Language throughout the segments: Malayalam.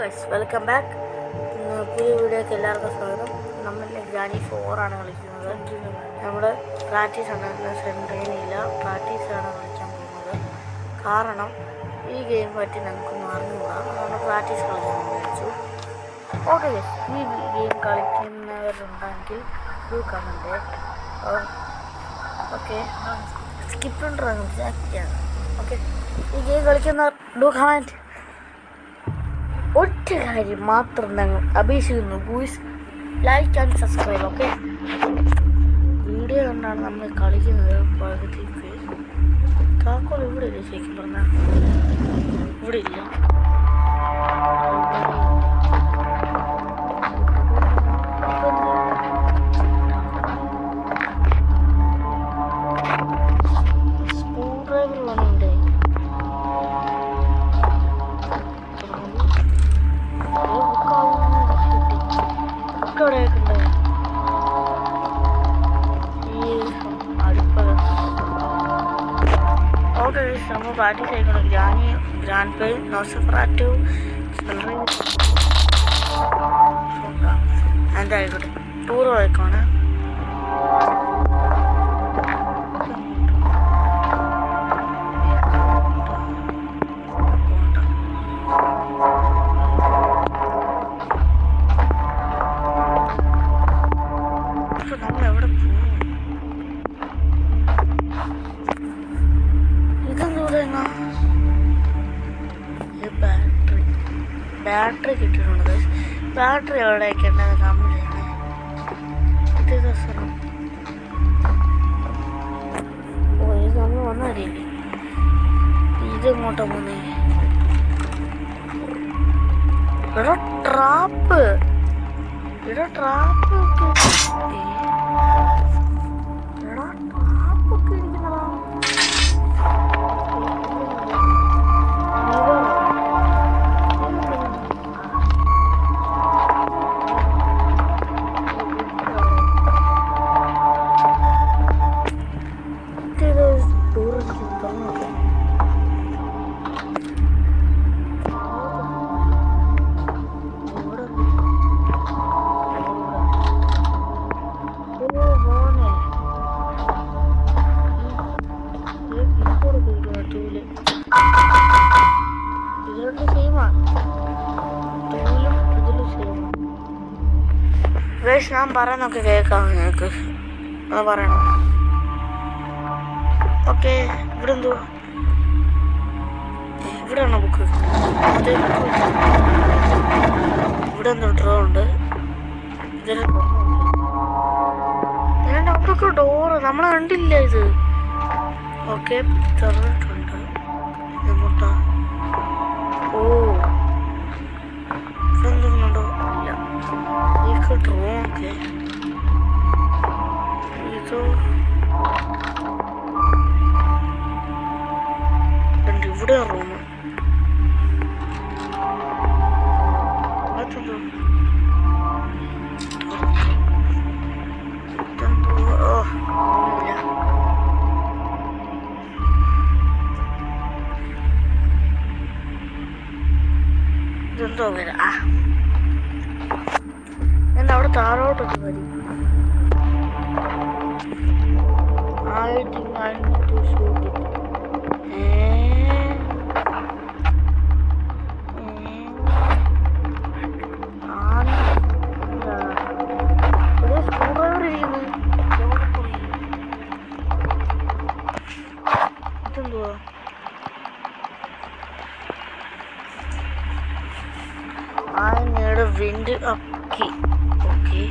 Guys, welcome back. പുതിയ വീഡിയോക്ക് എല്ലാവർക്കും സ്വാഗതം. നമ്മൾ ഗ്രാനി 4 ആണ് കളിക്കുന്നത്. നമ്മൾ പ്രാക്ടീസ് ഉണ്ടായിരുന്ന സെൻട്രേനില്ല, പ്രാക്ടീസാണ് കളിക്കാൻ പോകുന്നത്. കാരണം ഈ ഗെയിം പറ്റി നമുക്കൊന്നും അറിഞ്ഞുകൂടാ, നമ്മൾ പ്രാക്ടീസ് കളിക്കാൻ വിചാരിച്ചു. ഓക്കെ ഗൈസ്, ഈ ഗെയിം കളിക്കുന്നവരുണ്ടെങ്കിൽ ഡു കമൻറ്റ്. ഓക്കെ, സ്കിപ്പ് ഉണ്ടാകും. ഓക്കെ, ഈ ഗെയിം കളിക്കുന്നവർ ഡു കമൻറ്റ്. ഒറ്റ കാര്യം മാത്രം ഞങ്ങൾ അപേക്ഷിക്കുന്നു, boys, like and subscribe. Okay, video കണ്ടാണ് നമ്മൾ കളിക്കുന്നത്. പകുതിക്ക് കാക്കോൾ ഇവിടെ ഇല്ല, ശരിക്കും പറഞ്ഞാൽ ഇവിടെ ഇല്ല. സ്ക്രൂ ഡ്രൈവർ വേണമുണ്ട്. ഓക്കെ, നമ്മൾ പ്രാക്ടീസ് ചെയ്യണം. ഗ്രാൻഡ് പേ നോസഫറാറ്റു എന്തായിക്കോട്ടെ, ടൂർ പോയേക്കാണ്. നമ്മൾ എവിടെ പോകും? ബാറ്ററി കിട്ടിയിട്ടുണ്ട്. ബാറ്ററി എവിടെയൊക്കെ ഉണ്ടെന്ന് കമന്റ് ചെയ്യണേ. ഇത് ദിവസം ഇത് നമ്മൾ വന്നറിയില്ലേ, ഇത് ഇങ്ങോട്ടാ പോന്നേ. ഇവിടെ ട്രാപ്പ് ട്രാപ്പൊക്കെ ഇരിക്കുന്നതാ. ഞാൻ പറയുന്നൊക്കെ കേൾക്കാം നിങ്ങൾക്ക്, അത് പറയണം. ഓക്കെ, ഇവിടെ എന്തോ, ഇവിടെയാണോ ബുക്ക്? അതെ, ഇവിടെ എന്തോ ഡ്രോ ഉണ്ട്. ഇതിനൊക്കെ ഡോറ് നമ്മൾ കണ്ടില്ല ഇത്. ഓക്കെ, തുറന്നിട്ടുണ്ട്. എങ്ങോട്ടാ? ഓ, ഇതെന്തുണ്ടോ? ഇല്ല, ഈ ഡ്രോ. ഓക്കെ, ഇത് ഇവിടെ റൂം. അതെന്തോ ഇതെന്തോ വരാ. എന്താ അവിടെ താഴോട്ടൊക്കെ വരും. ഇതെന്തുവാ? ആനയുടെ വിൻഡ് അക്കി. ഓക്കെ,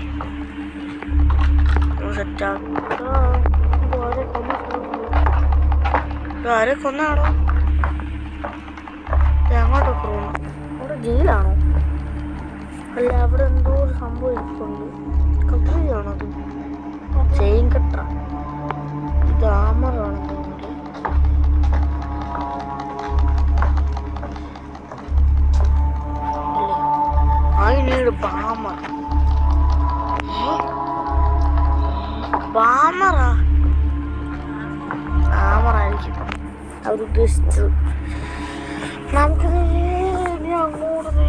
ആരെ കൊന്നാണോ? അങ്ങോട്ടൊക്കെ റൂം. അവിടെ ജയിലാണോ? അല്ല, അവിടെ എന്തോ ഒരു സംഭവം ഇരിപ്പുണ്ട്. കത്രിയാണോ അത്? ചെയിൻ കട്ട. ഇത് ആമറാണ് തോന്നുന്നത്. ആമറായിരിക്കും അവർ ഉദ്ദേശിച്ചത്. നമുക്ക് അങ്ങോട്ട്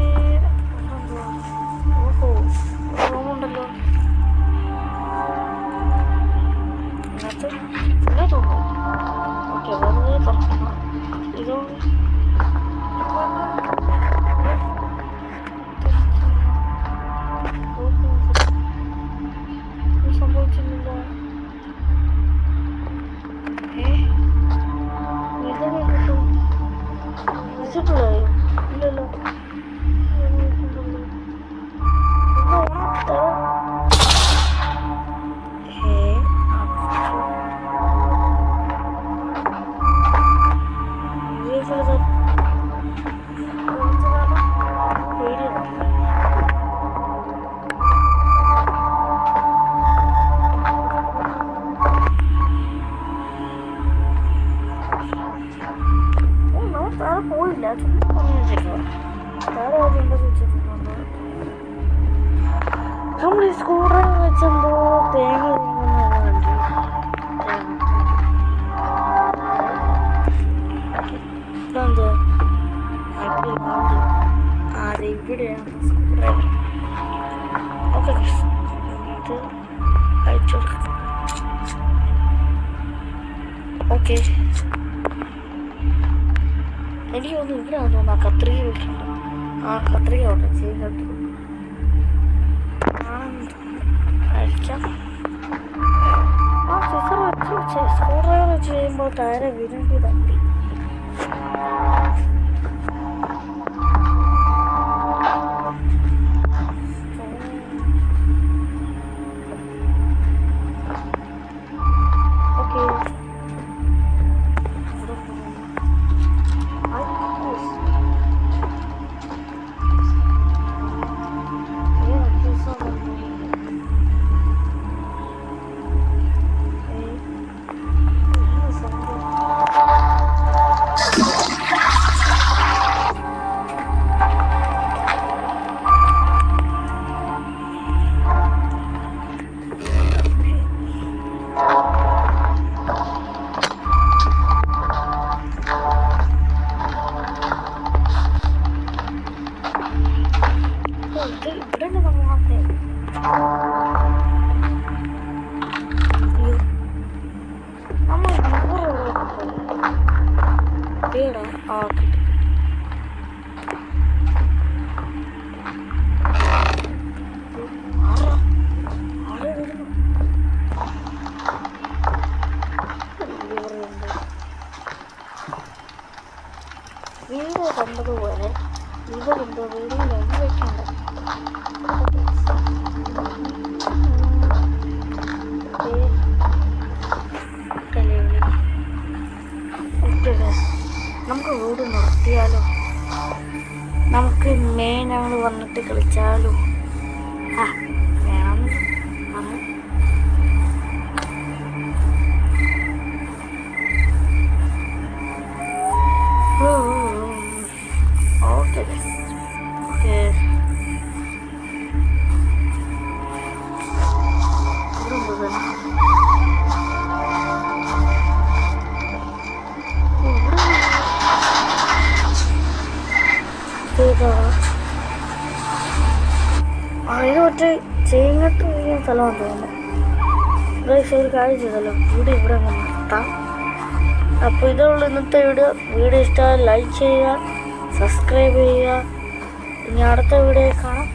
കൊണ്ടൊക്കെ വെച്ചിട്ടുണ്ട്. നമ്മൾ ഈ സ്ക്രൂ ഡ്രൈവർ വെച്ചെന്തോ തേങ്ങ ഇതെന്ത് അത് ഇവിടെയാണ് സ്ക്രൂ ഡ്രൈവർ. ഓക്കെ ഇത് അയച്ചു കൊടുക്കാം. ഓക്കെ എനിക്ക് തോന്നുന്നു ഇവിടെയാണ് തോന്നുന്നു ആ കത്രിക വെക്കുന്നത്. ആ കത്രിക ഓട്ടെ ചെയ്യുന്നുണ്ട് അയക്കാം. ആ സിസർ വെച്ച് സ്ക്രൂ ഡ്രൈവർ വെച്ച് ചെയ്യുമ്പോൾ ടയറ് വിരണ്ടി തട്ടി. വീഡിയോ കണ്ടതുപോലെ ഇവരെന്തോ വീഡിയോ വെക്കണ്ട. നമുക്ക് വീട് നിർത്തിയാലോ? നമുക്ക് മെയിൻ ഞങ്ങൾ വന്നിട്ട് കളിച്ചാലോ? ആ വേണം. ഓക്കെ ഓക്കെ ഇത് മറ്റേ ചെയ്യങ്ങോട്ട് കഴിയുന്ന സ്ഥലമാണ് തോന്നുന്നു. ഒരു കാര്യം ചെയ്തല്ലോ, വീഡിയോ ഇവിടെ അങ്ങ് നിർത്താം. അപ്പോൾ ഇതുള്ള ഇന്നത്തെ വീഡിയോ ഇഷ്ടമായി ലൈക്ക് ചെയ്യുക, സബ്സ്ക്രൈബ് ചെയ്യുക. ഇനി അടുത്ത വീഡിയോ കാണാം.